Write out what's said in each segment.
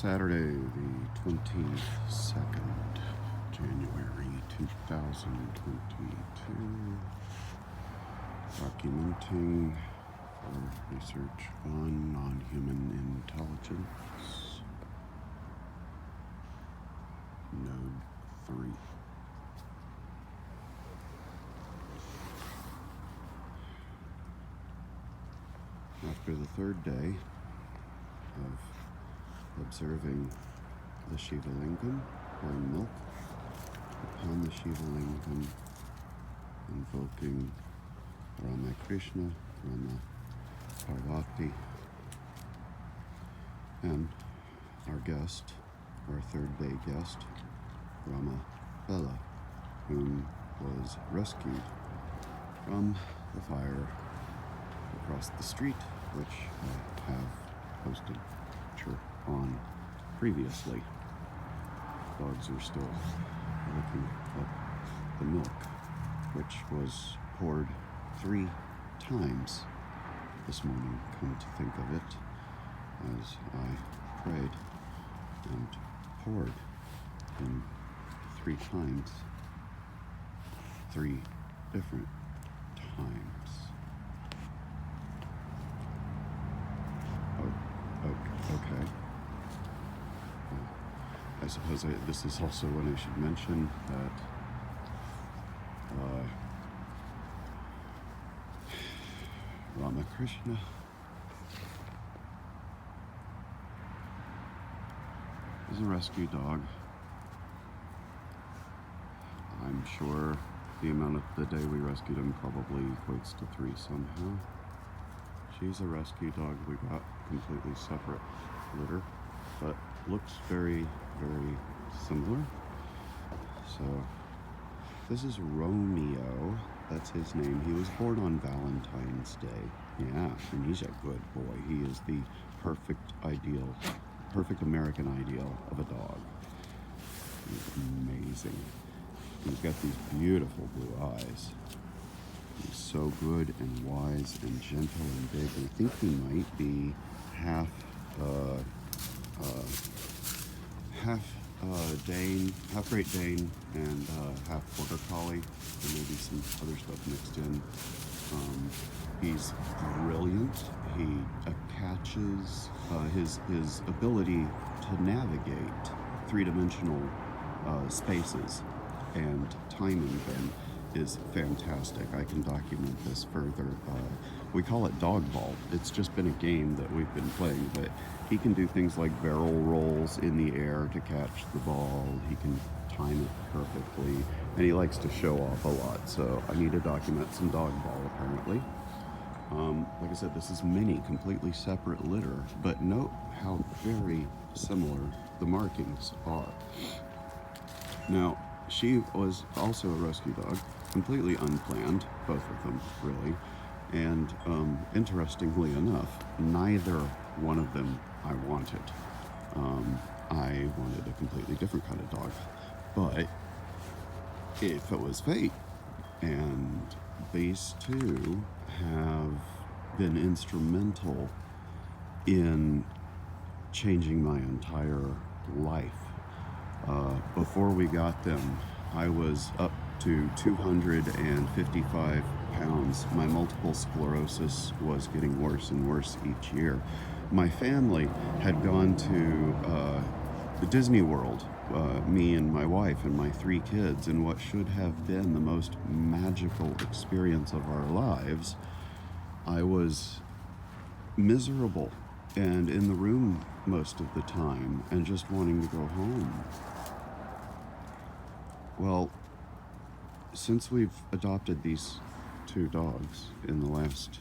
Saturday, the 22nd, January 2022. Documenting for research on non-human intelligence. Node 3. After the third day of observing the Shiva lingham, pouring milk upon the Shiva lingham, invoking Rama Krishna, Rama Parvati, and our guest, our third day guest, Rama Bella, whom was rescued from the fire across the street, which I have posted a picture on previously. Dogs are still licking up the milk, which was poured 3 times this morning, come to think of it, as I prayed and poured in 3 times, 3 different times. Okay. I suppose this is also when I should mention that Ramakrishna is a rescue dog. I'm sure the amount of the day we rescued him probably equates to 3 somehow. She's a rescue dog. We got completely separate litter, but looks very, very similar. So this is Romeo. That's his name. He was born on Valentine's Day. Yeah, and he's a good boy. He is the perfect American ideal of a dog. He's amazing. He's got these beautiful blue eyes. He's so good and wise and gentle and big. I think he might be half Great Dane, and half Border Collie, and maybe some other stuff mixed in. He's brilliant. He catches his ability to navigate 3-dimensional spaces and timing then is fantastic. I can document this further. We call it dog ball. It's just been a game that we've been playing, but he can do things like barrel rolls in the air to catch the ball. He can time it perfectly, and he likes to show off a lot, so I need to document some dog ball apparently. Like I said, this is mini, completely separate litter, but note how very similar the markings are. Now, she was also a rescue dog, completely unplanned, both of them, really. And interestingly enough, neither one of them I wanted. I wanted a completely different kind of dog. But if it was fate, and these two have been instrumental in changing my entire life. Before we got them, I was up to 255 pounds. My multiple sclerosis was getting worse and worse each year. My family had gone to Disney World, me and my wife and my 3 kids, in what should have been the most magical experience of our lives. I was miserable and in the room most of the time and just wanting to go home. Well, since we've adopted these 2 dogs in the last,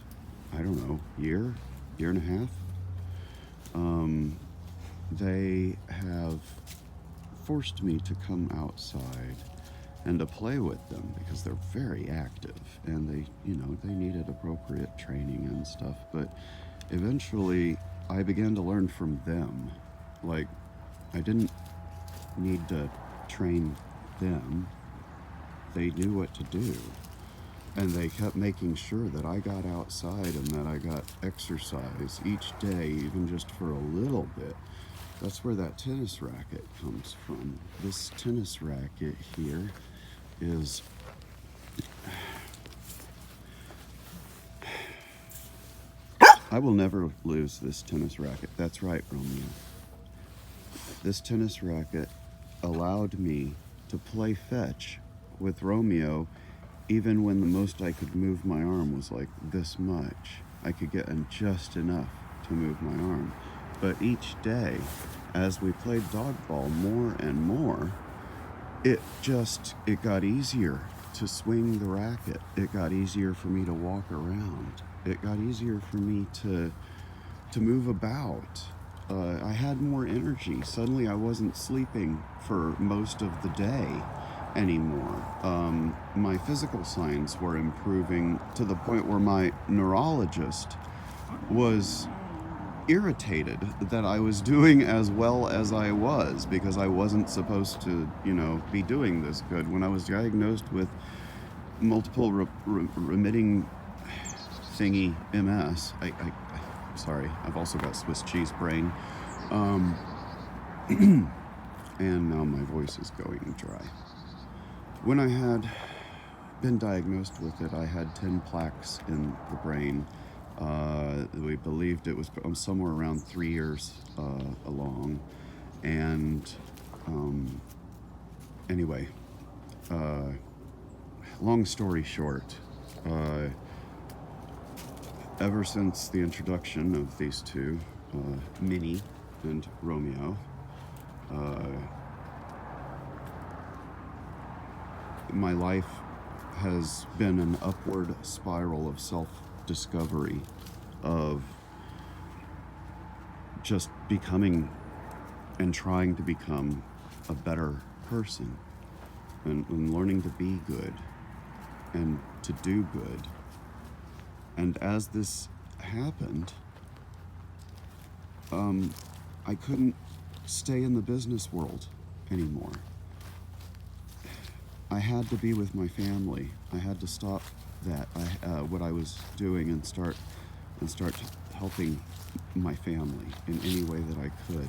I don't know, year and a half, they have forced me to come outside and to play with them because they're very active and they needed appropriate training and stuff. But eventually I began to learn from them. Like, I didn't need to train them. They knew what to do. And they kept making sure that I got outside and that I got exercise each day, even just for a little bit. That's where that tennis racket comes from. This tennis racket here is I will never lose this tennis racket. That's right, Romeo. This tennis racket allowed me to play fetch with Romeo even when the most I could move my arm was like this much. I could get in just enough to move my arm. But each day, as we played dodgeball more and more, it got easier to swing the racket. It got easier for me to walk around. It got easier for me to move about. I had more energy. Suddenly I wasn't sleeping for most of the day anymore. My physical signs were improving to the point where my neurologist was irritated that I was doing as well as I was, because I wasn't supposed to, be doing this good. When I was diagnosed with multiple remitting thingy MS, I'm sorry, I've also got Swiss cheese brain, and now my voice is going dry. When I had been diagnosed with it, I had 10 plaques in the brain. We believed it was somewhere around 3 years along. And anyway, long story short, ever since the introduction of these two, Minnie and Romeo, my life has been an upward spiral of self-discovery, of just becoming and trying to become a better person, and learning to be good and to do good. And as this happened, I couldn't stay in the business world anymore. I had to be with my family. I had to stop that, what I was doing, and start helping my family in any way that I could.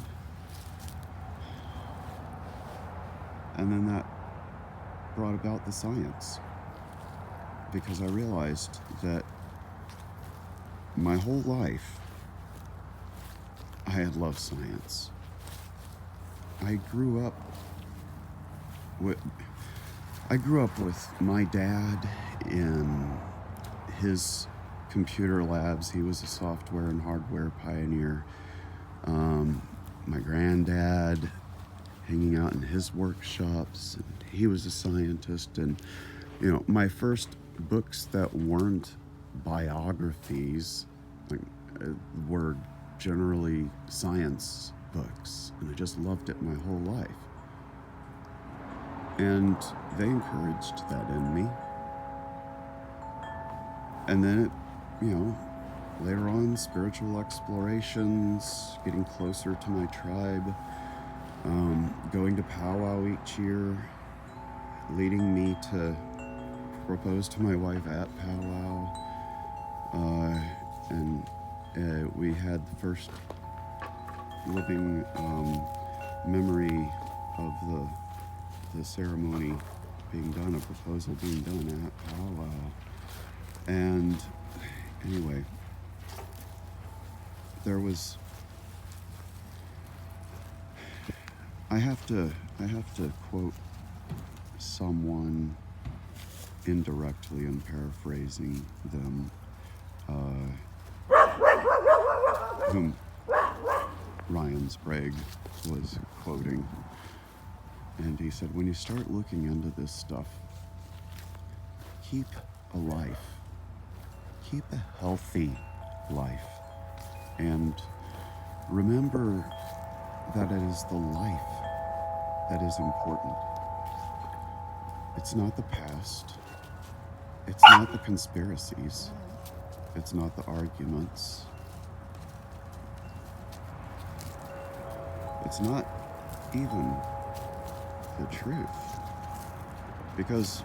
And then that brought about the science, because I realized that my whole life I had loved science. I grew up with my dad in his computer labs. He was a software and hardware pioneer. My granddad hanging out in his workshops, and he was a scientist. And my first books that weren't biographies were generally science books, and I just loved it my whole life. And they encouraged that in me. And then later on, spiritual explorations, getting closer to my tribe, going to powwow each year, leading me to propose to my wife at powwow. And we had the first living memory of the ceremony being done, a proposal being done at powwow. And anyway, I have to quote someone indirectly, and paraphrasing them, whom Ryan Sprague was quoting. And he said, when you start looking into this stuff, keep a life. Keep a healthy life. And remember that it is the life that is important. It's not the past. It's not the conspiracies. It's not the arguments. It's not even the truth. Because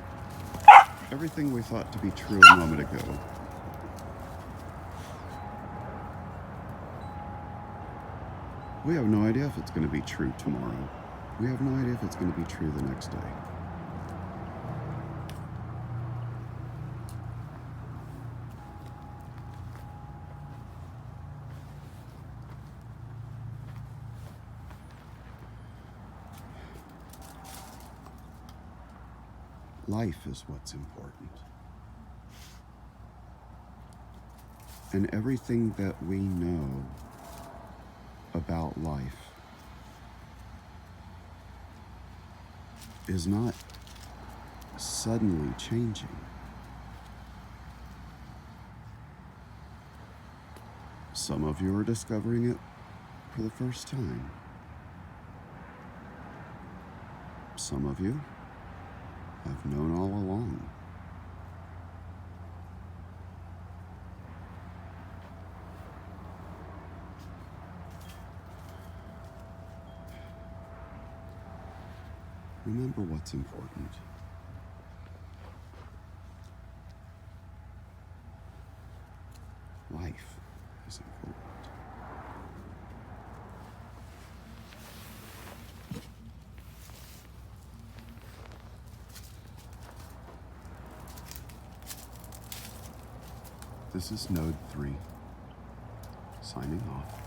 everything we thought to be true a moment ago We have no idea if it's going to be true tomorrow. We have no idea if it's going to be true the next day. Life is what's important. And everything that we know about life is not suddenly changing. Some of you are discovering it for the first time. Some of you have known all along. Remember what's important. Life is important. This is Node3, signing off.